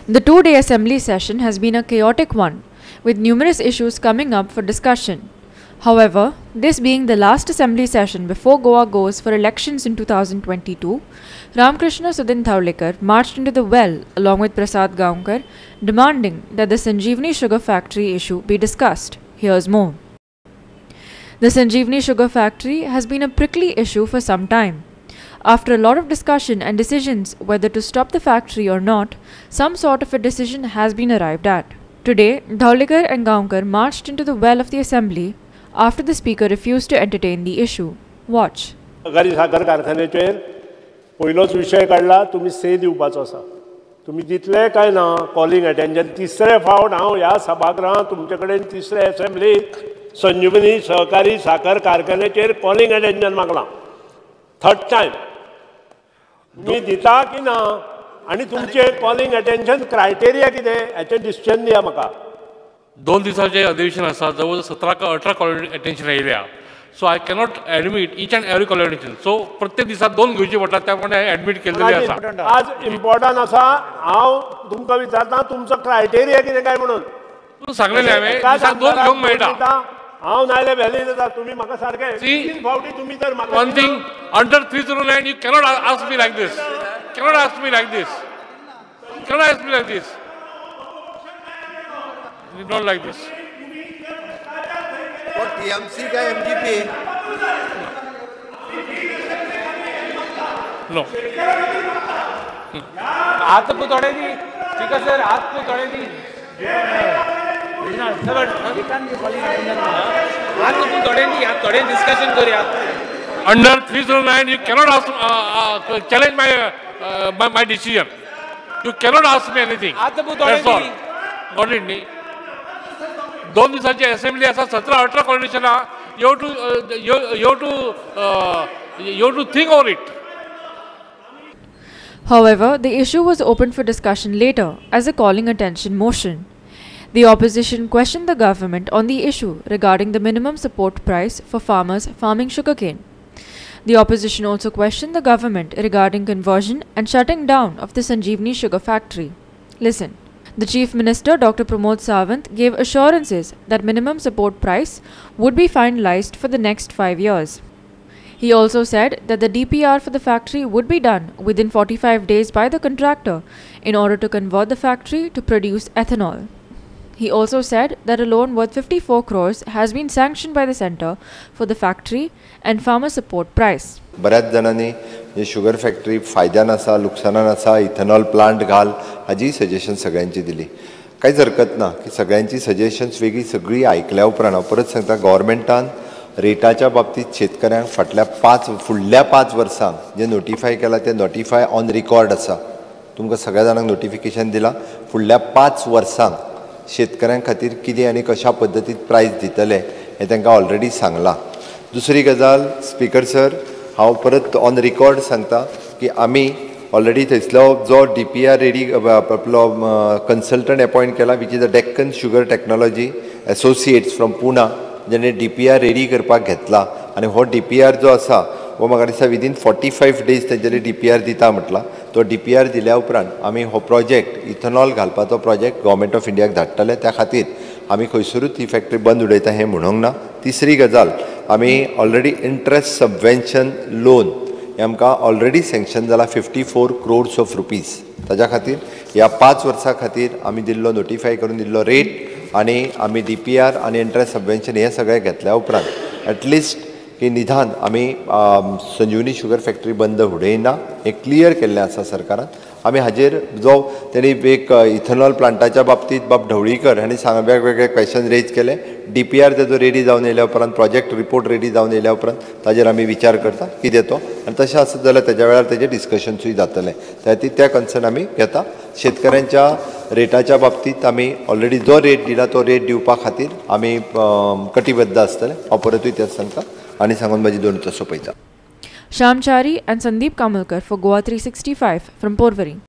The two-day assembly session has been a chaotic one, with numerous issues coming up for discussion. However, this being the last assembly session before Goa goes for elections in 2022, Ramkrishna Sudhin Dhaulekar marched into the well along with Prasad Gaonkar, demanding that the Sanjeevani Sugar Factory issue be discussed. Here's more. The Sanjeevani Sugar Factory has been a prickly issue for some time. After a lot of discussion and decisions whether to stop the factory or not, some sort of a decision has been arrived at. Today, Dhaulekar and Gaonkar marched into the well of the assembly after the speaker refused to entertain the issue. Watch. सहकारी साखर कारखान्याचेर पयलोच विशय काडला तुमी से दिवपाचो आसा तुमी दितले काय ना कॉलिंग अटेंशन तिसरे फावट हांव ह्या सभागृहांत तुमचे कडेन तिसरे असेंब्लीक संजीवनी सहकारी साखर कारखान्याचेर कॉलिंग अटेंशन मागलां थर्ड टायम तुमी दिता की ना आनी तुमचे कॉलिंग अटेंशन क्रायटेरिया कितें हेचें डिसिजन दिया म्हाका 2 दिवसाचे अधिवेशन आसा जवळ 17 का 18 कॉल अटेंशन येयल्या so I cannot admit each and every call attention so प्रत्येक दिसा 2 घेवची पडटा त्या प्रमाणे एडमिट केलेले आसा आज इम्पॉर्टंट आसा हांव तुमकां विचारता तुमचो क्रायटेरिया कितें काय म्हणून सांगलेलें हांवें दिसा 2 घेवंक मेळटा हांव नायले व्हॅली जाता तुमी म्हाका सारके तीन फावटी तुमी जर म्हाका one thing under 309 you cannot ask me like this cannot ask me like this cannot ask me like this you don't like this what TMC का MGP no हाथ को तोड़े दी ठीक है सर हाथ को तोड़े दी हाथ को तोड़े दी आप तोड़े डिस्कशन करिए under 309 you cannot ask challenge my decision you cannot ask me anything हाथ को तोड़े that's all got it 2 दिवसाची असेंब्ली आसा 17-18 constitution you have to think on it. However, the issue was open for discussion later as a calling attention motion. The opposition questioned the government on the issue regarding the minimum support price for farmers farming sugarcane. The opposition also questioned the government regarding conversion and shutting down of the Sanjeevani Sugar Factory. Listen. The Chief Minister Dr. Pramod Sawant gave assurances that minimum support price would be finalized for the next 5 years. He also said that the DPR for the factory would be done within 45 days by the contractor in order to convert the factory to produce ethanol. He also said that a loan worth 54 crores has been sanctioned by the centre for the factory and farmer support price. बऱ्याच जणांनी हे sugar factory फायद्यान आसा लुकसानान आसा ethanol plant घाल हाजी suggestion सगळ्यांची दिली कांयच हरकत ना की सगळ्यांची सजेशन्स वेगळी सगळी आयकल्या उपरांत हांव परत सांगता गव्हर्मेंटान रेटाच्या बाबतीत शेतकऱ्यांक फुडल्या 5 वर्सांक जे नोटिफाय केला ते नोटिफाय ऑन रिकॉर्ड आसा तुमकां सगळ्या जाणांक नोटिफिकेशन दिलां फुडल्या 5 वर्सांक शेतकऱ्यां खातीर कितें आनी कशा पद्दतीत प्रायस दितले हें तांकां ऑलरेडी सांगलां दुसरी गजाल स्पीकर सर हांव परत ऑन रिकॉर्ड सांगता की आमी ऑलरेडी थंयसलो जो DPR रेडी आपलो कन्सल्टंट अपॉयंट केला which is the Deccan sugar technology associates from Pune जेणे DPR रेडी करपाक घेतला आनी हो DPR जो आसा हो म्हाका दिसता विदीन 45 डेज तेंच्यानी DPR दिता म्हटला तो DPR दिल्या उपरांत आमी हो प्रोजेक्ट इथेनॉल घालपाचो प्रोजेक्ट गव्हर्मेंट ऑफ इंडियाक धाडटले त्या खातीर आमी खंयसरूच ही फॅक्टरी बंद उडयता हें म्हणूंक ना तिसरी गजाल आमी ऑलरेडी इंट्रस्ट सबवेन्शन लोन हें आमकां ऑलरेडी सँक्शन जाला 54 crores ऑफ रुपीज ताज्या खातीर ह्या 5 वर्सां खातीर आमी दिल्लो नोटिफाय करून दिल्लो रेट आनी आमी DPR आनी इंट्रस्ट सबवेन्शन हें सगळें घेतल्या उपरांत एटलिस्ट की निदान आमी संजीवनी शुगर फॅक्टरी बंद उडयना हें क्लियर केल्लें आसा सरकारान आमी हाजेर जो तेणी एक इथेनॉल प्लांटाच्या बाबतीत बाब ढवळीकर हांणी वेगवेगळे क्वेश्चन रेज केले DPR तेजो रेडी जावन येयल्या उपरांत प्रोजेक्ट रिपोर्ट रेडी जावन येयल्या उपरांत ताजेर आमी विचार करता कितें तो आनी तशें आसत जाल्यार तेज्या वेळार तेजें डिस्कशनसूय जातलें त्या खातीर त्या कन्सर्न आमी घेता शेतकऱ्यांच्या रेटाच्या बाबतीत आमी ऑलरेडी जो रेट दिला तो रेट दिवपा खातीर आमी कटिबद्ध आसतले हांव परतूय तेच सांगता आनी सांगून म्हाजी 2 सोंपयता Shyam Chari and Sandeep Kamalkar for Goa 365 from Porvorim.